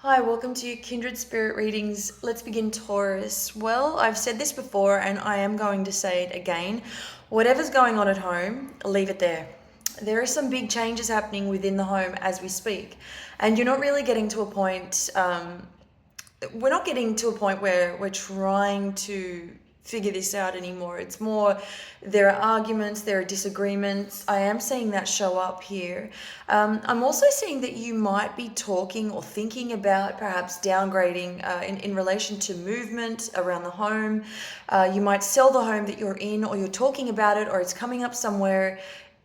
Hi, welcome to Kindred Spirit Readings. Let's begin, Taurus. Well, I've said this before and I am going to say it again. Whatever's going on at home, leave it there. There are some big changes happening within the home as we speak, and you're not really getting to a point, we're not getting to a point where we're trying to figure this out anymore. It's more there are arguments, there are disagreements. I am seeing that show up here. I'm also seeing that you might be talking or thinking about perhaps downgrading in relation to movement around the home. You might sell the home that you're in, or you're talking about it, or it's coming up somewhere,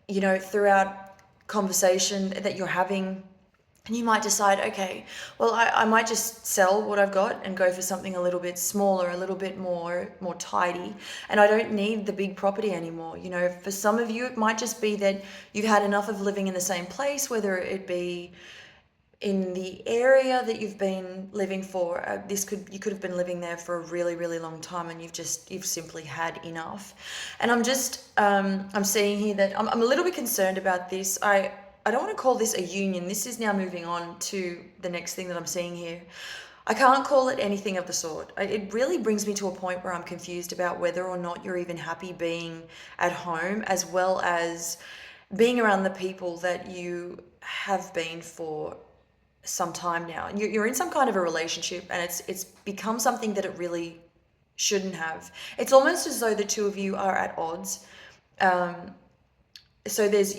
throughout conversation that you're having. And you might decide, okay, well, I might just sell what I've got and go for something a little bit smaller, a little bit more tidy. And I don't need the big property anymore. For some of you, it might just be that you've had enough of living in the same place, whether it be in the area that you've been living for. You could have been living there for a really, really long time, and you've simply had enough. And I'm seeing here that I'm a little bit concerned about this. I don't want to call this a union. This is now moving on to the next thing that I'm seeing here. I can't call it anything of the sort. It really brings me to a point where I'm confused about whether or not you're even happy being at home, as well as being around the people that you have been for some time now. You're in some kind of a relationship, and it's become something that it really shouldn't have. It's almost as though the two of you are at odds. So there's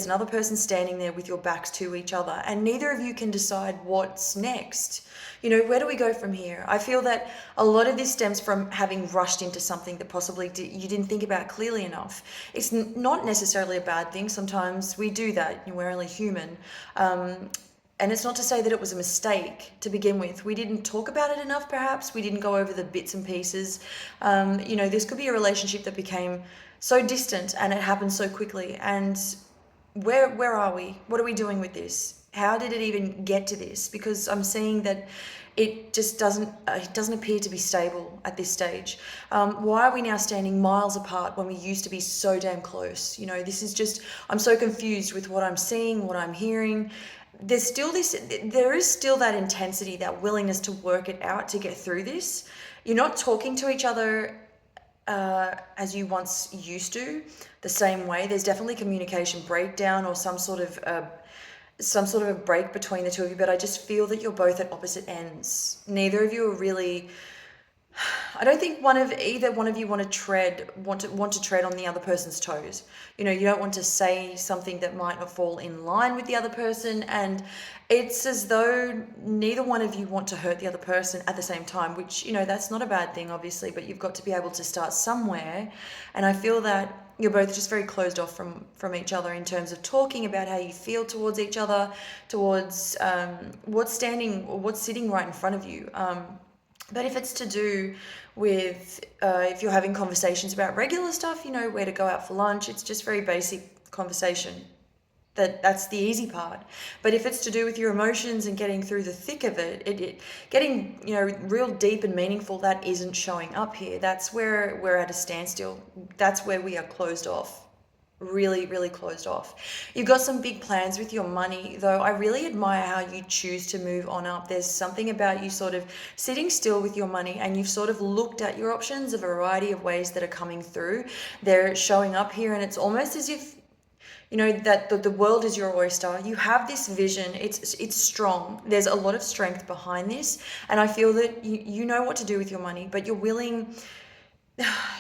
another person standing there with your backs to each other, and neither of you can decide what's next. Where do we go from here? I feel that a lot of this stems from having rushed into something that possibly you didn't think about clearly enough. It's not necessarily a bad thing. Sometimes we do that. We're only human. And it's not to say that it was a mistake to begin with. We didn't talk about it enough, perhaps. We didn't go over the bits and pieces. This could be a relationship that became so distant and it happened so quickly. And where are we? What are we doing with this? How did it even get to this? Because I'm seeing that it just doesn't appear to be stable at this stage. Why are we now standing miles apart when we used to be so damn close? I'm so confused with what I'm seeing, what I'm hearing. There is still that intensity, that willingness to work it out, to get through this. You're not talking to each other as you once used to, the same way. There's definitely communication breakdown or some sort of a break between the two of you, but I just feel that you're both at opposite ends. Neither of you are really. I don't think either one of you want to tread on the other person's toes. You don't want to say something that might not fall in line with the other person, and it's as though neither one of you want to hurt the other person at the same time, which, that's not a bad thing, obviously, but you've got to be able to start somewhere. And I feel that you're both just very closed off from each other in terms of talking about how you feel towards each other, towards what's sitting right in front of you. But if it's to do with, if you're having conversations about regular stuff, where to go out for lunch, it's just very basic conversation. That's the easy part. But if it's to do with your emotions and getting through the thick of it, getting, real deep and meaningful, that isn't showing up here. That's where we're at a standstill. That's where we are closed off. Really, really closed off. You've got some big plans with your money, though. I really admire how you choose to move on up. There's something about you sort of sitting still with your money, and you've sort of looked at your options, a variety of ways that are coming through. They're showing up here, and it's almost as if that the world is your oyster. You have this vision. It's strong. There's a lot of strength behind this, and I feel that you know what to do with your money, but you're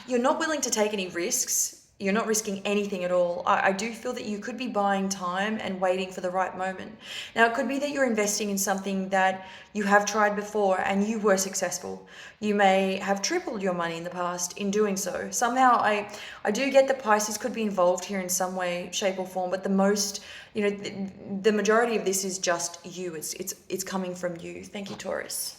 not willing to take any risks. You're not risking anything at all. I do feel that you could be buying time and waiting for the right moment. Now, it could be that you're investing in something that you have tried before and you were successful. You may have tripled your money in the past in doing so. Somehow, I do get that Pisces could be involved here in some way, shape, or form, but the majority of this is just you. It's coming from you. Thank you, Taurus.